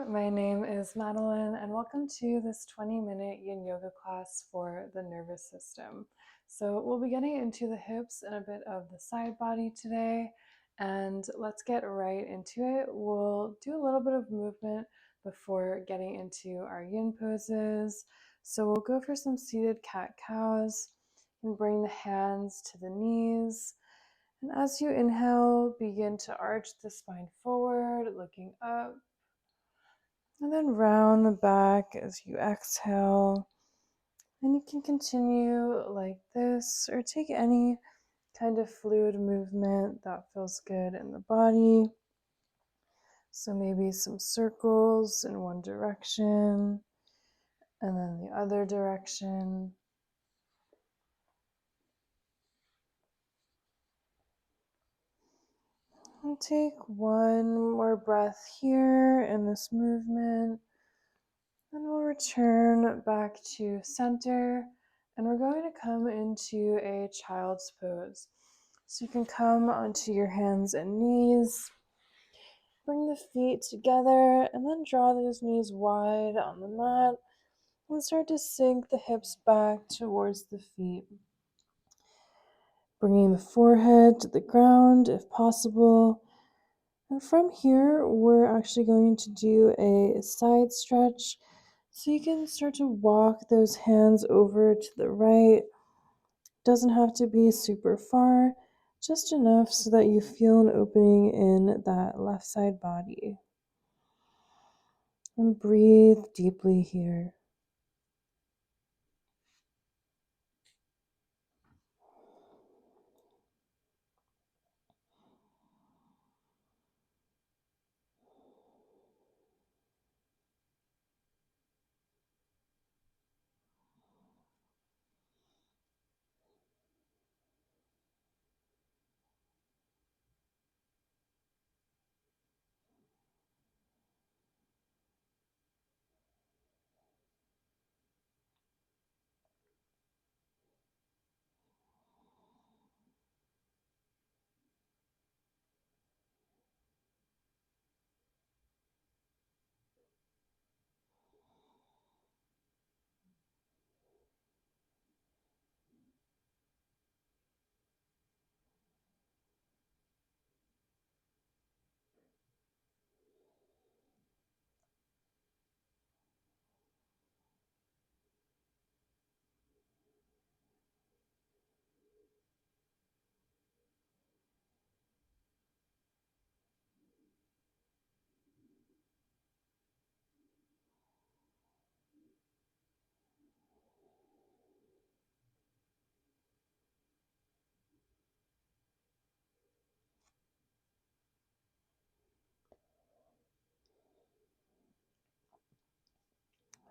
my name is Madeline, and welcome to this 20-minute yin yoga class for the nervous system. So we'll be getting into the hips and a bit of the side body today, and let's get right into it. We'll do a little bit of movement before getting into our yin poses. So we'll go for some seated cat-cows and bring the hands to the knees. And as you inhale, begin to arch the spine forward, looking up. And then round the back as you exhale. And you can continue like this or take any kind of fluid movement that feels good in the body. So maybe some circles in one direction and then the other direction. And take one more breath here in this movement. And we'll return back to center, and we're going to come into a child's pose. So you can come onto your hands and knees, bring the feet together, and then draw those knees wide on the mat, and start to sink the hips back towards the feet. Bringing the forehead to the ground if possible. And from here, we're actually going to do a side stretch. So you can start to walk those hands over to the right. Doesn't have to be super far, just enough so that you feel an opening in that left side body. And breathe deeply here.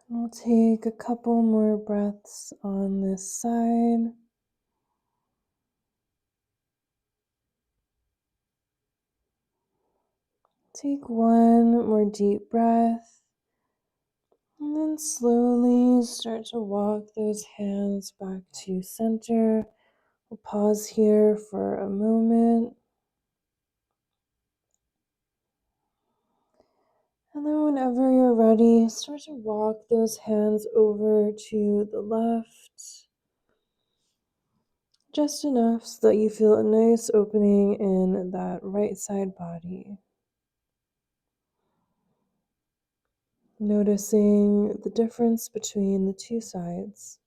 We'll take a couple more breaths on this side. Take one more deep breath. And then slowly start to walk those hands back to center. We'll pause here for a moment. And then whenever you're ready, start to walk those hands over to the left. Just enough so that you feel a nice opening in that right side body. Noticing the difference between the two sides.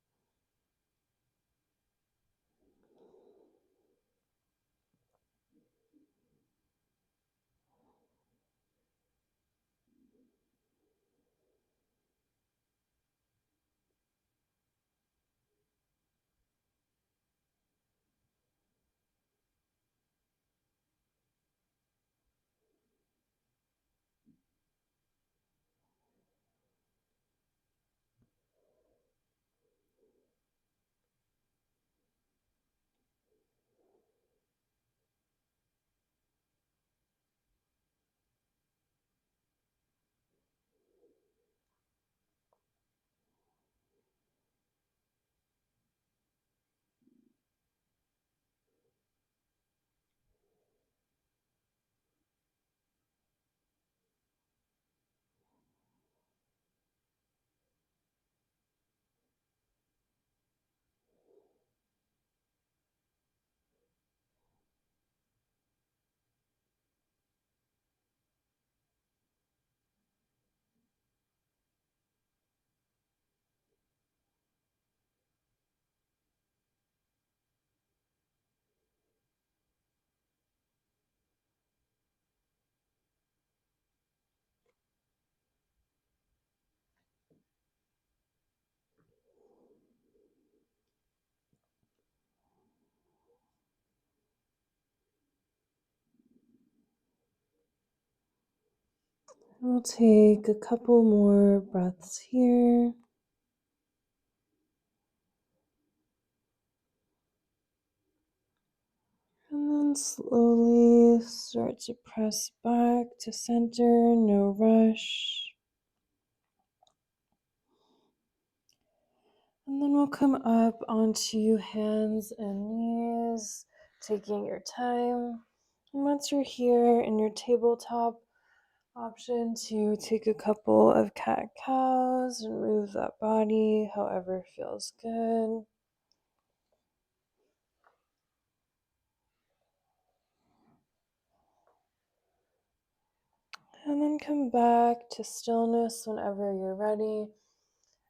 We'll take a couple more breaths here. And then slowly start to press back to center, no rush. And then we'll come up onto hands and knees, taking your time. And once you're here in your tabletop, option to take a couple of cat cows and move that body however feels good. And then come back to stillness whenever you're ready.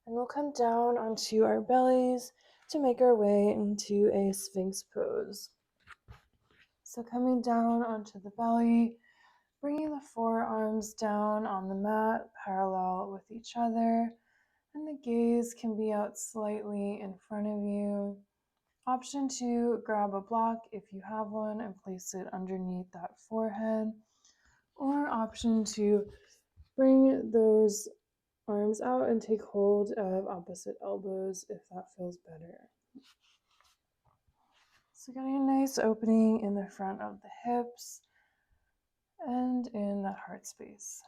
And we'll come down onto our bellies to make our way into a Sphinx pose. So coming down onto the belly, bringing the forearms down on the mat parallel with each other, and the gaze can be out slightly in front of you. Option to grab a block if you have one and place it underneath that forehead, or option to bring those arms out and take hold of opposite elbows if that feels better. So getting a nice opening in the front of the hips and in that heart space.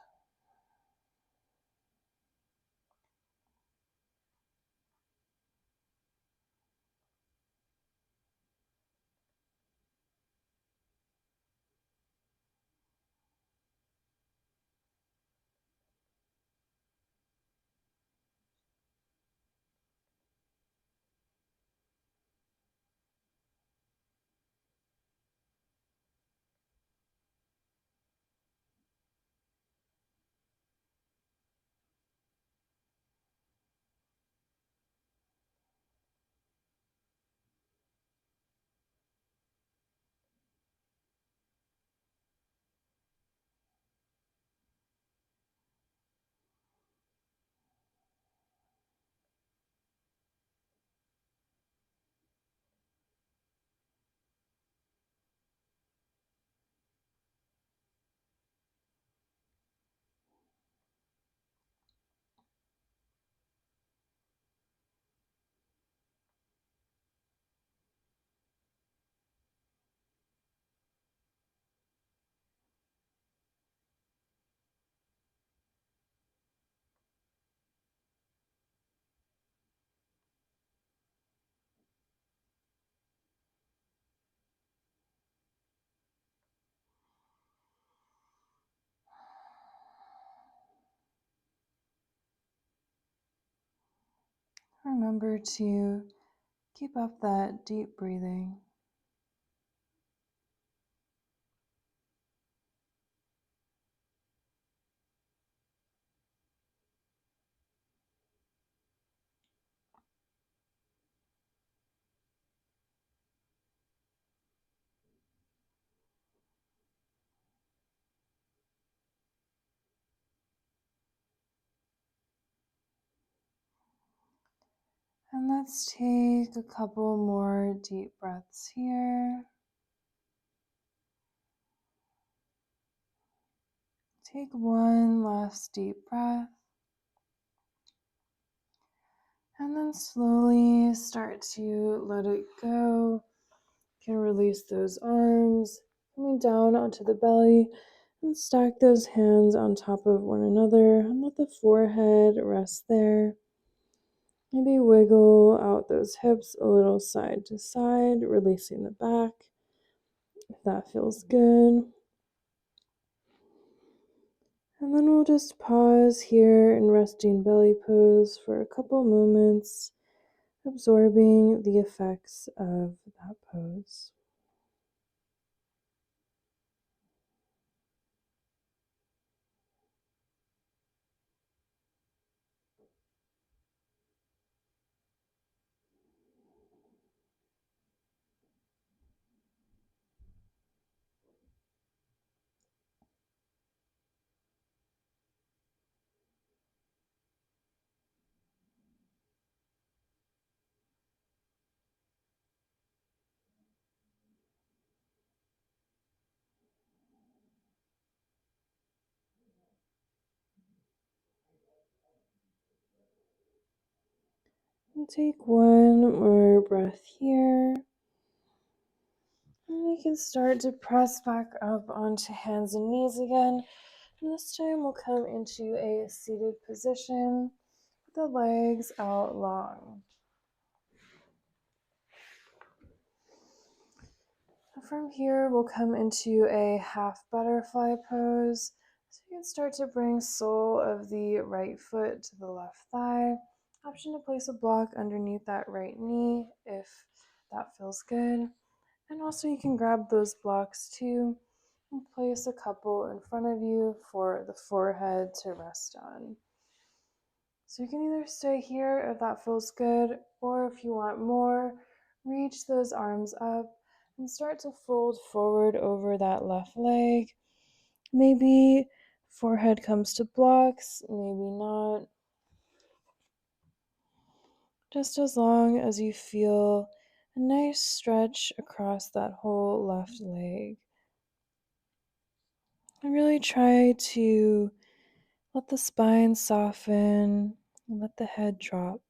Remember to keep up that deep breathing. And let's take a couple more deep breaths here. Take one last deep breath. And then slowly start to let it go. You can release those arms, coming down onto the belly, and stack those hands on top of one another and let the forehead rest there. Maybe wiggle out those hips a little side to side, releasing the back if that feels good. And then we'll just pause here in resting belly pose for a couple moments, absorbing the effects of that pose. And take one more breath here. And we can start to press back up onto hands and knees again. And this time we'll come into a seated position with the legs out long. From here, we'll come into a half butterfly pose. So you can start to bring sole of the right foot to the left thigh. Option to place a block underneath that right knee if that feels good. And also you can grab those blocks too and place a couple in front of you for the forehead to rest on. So you can either stay here if that feels good, or if you want more, reach those arms up and start to fold forward over that left leg. Maybe forehead comes to blocks, maybe not. Just as long as you feel a nice stretch across that whole left leg. And really try to let the spine soften and let the head drop.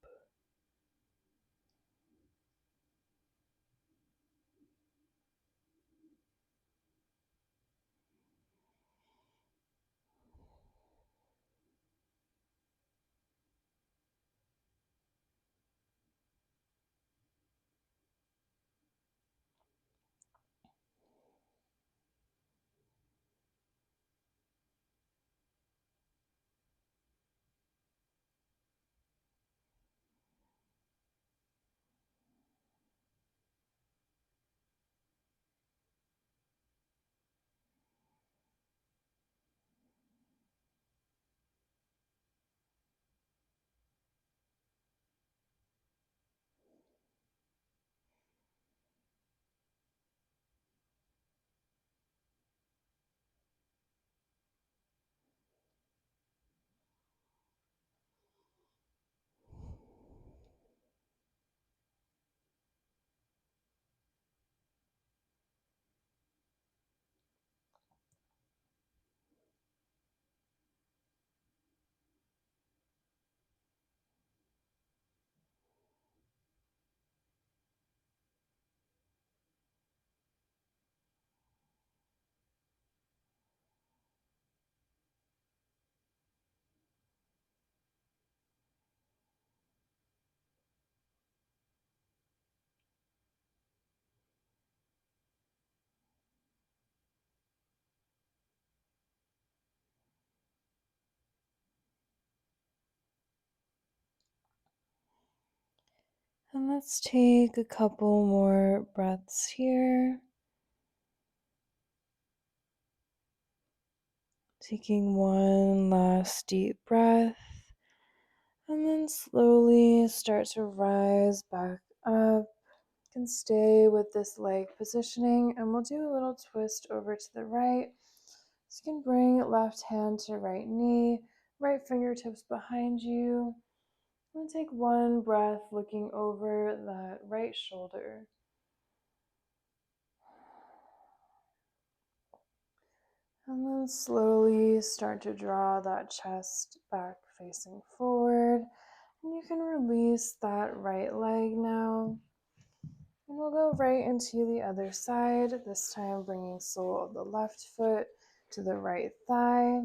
And let's take a couple more breaths here. Taking one last deep breath. And then slowly start to rise back up. You can stay with this leg positioning, and we'll do a little twist over to the right. So you can bring left hand to right knee, right fingertips behind you. And take one breath looking over that right shoulder. And then slowly start to draw that chest back facing forward. And you can release that right leg now. And we'll go right into the other side, this time bringing sole of the left foot to the right thigh.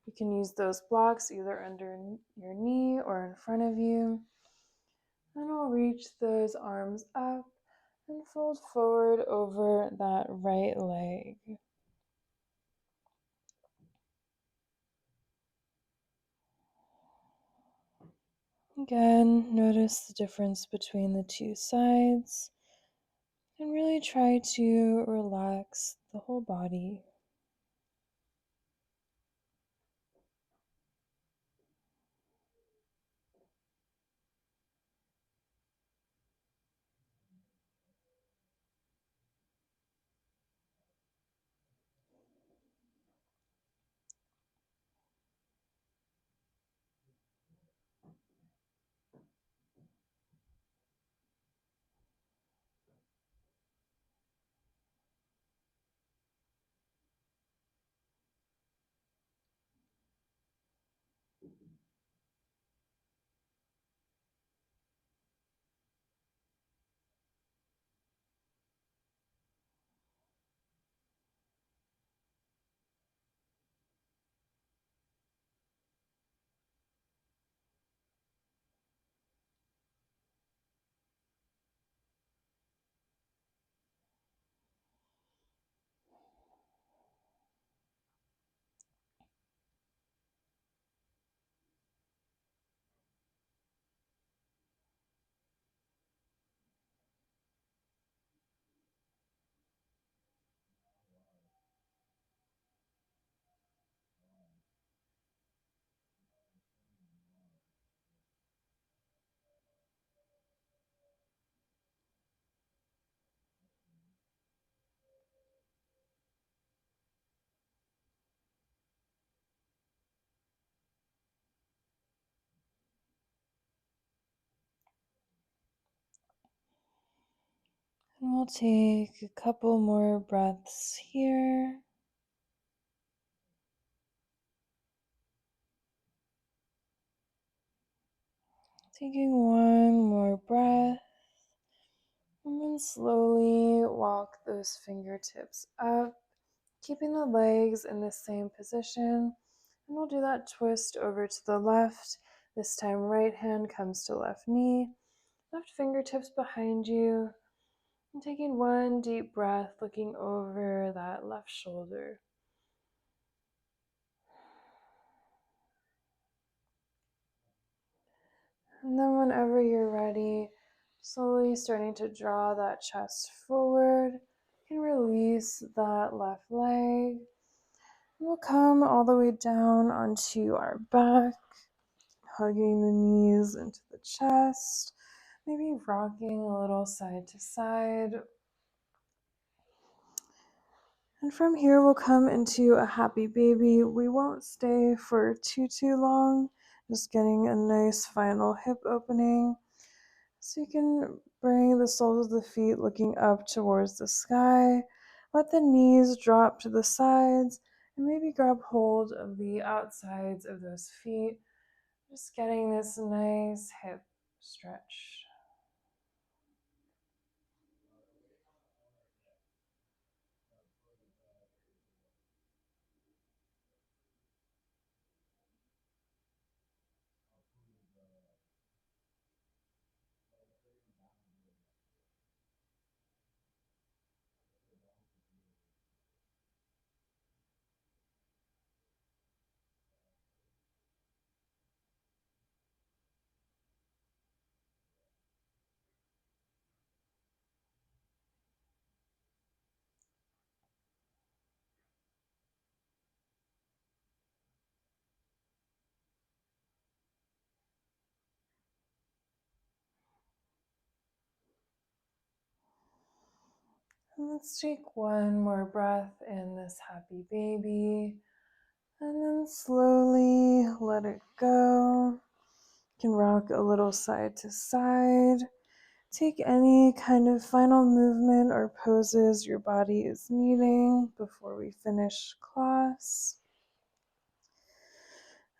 You can use those blocks either under your knee or in front of you. And we'll reach those arms up and fold forward over that right leg. Again, notice the difference between the two sides and really try to relax the whole body. We'll take a couple more breaths here. Taking one more breath. And then slowly walk those fingertips up, keeping the legs in the same position. And we'll do that twist over to the left. This time, right hand comes to left knee, left fingertips behind you. And taking one deep breath, looking over that left shoulder. And then whenever you're ready, slowly starting to draw that chest forward. You can release that left leg. We'll come all the way down onto our back, hugging the knees into the chest, maybe rocking a little side to side. And from here, we'll come into a happy baby. We won't stay for too long, just getting a nice final hip opening. So you can bring the soles of the feet looking up towards the sky. Let the knees drop to the sides and maybe grab hold of the outsides of those feet. Just getting this nice hip stretch. And let's take one more breath in this happy baby. And then slowly let it go. You can rock a little side to side. Take any kind of final movement or poses your body is needing before we finish class.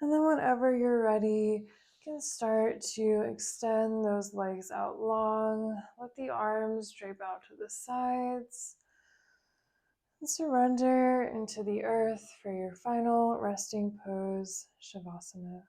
And then whenever you're ready, you can start to extend those legs out long. Let the arms drape out to the sides. And surrender into the earth for your final resting pose, Shavasana.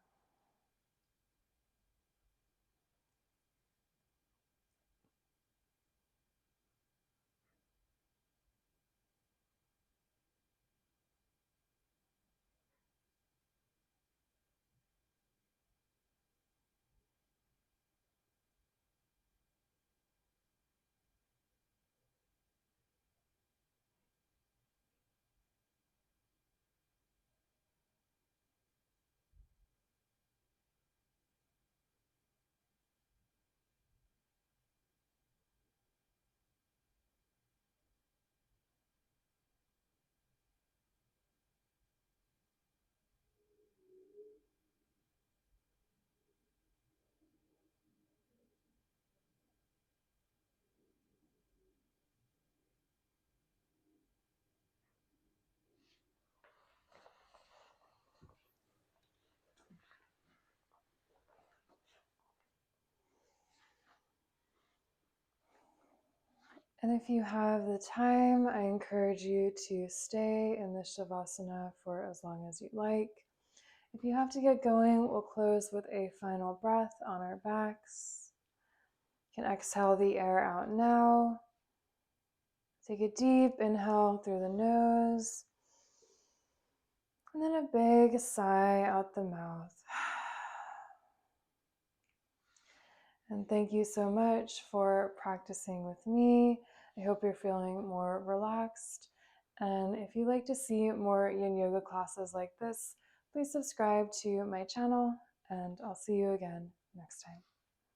And if you have the time, I encourage you to stay in the Shavasana for as long as you'd like. If you have to get going, we'll close with a final breath on our backs. You can exhale the air out now. Take a deep inhale through the nose, and then a big sigh out the mouth. And thank you so much for practicing with me. I hope you're feeling more relaxed. And if you'd like to see more yin yoga classes like this, please subscribe to my channel, and I'll see you again next time.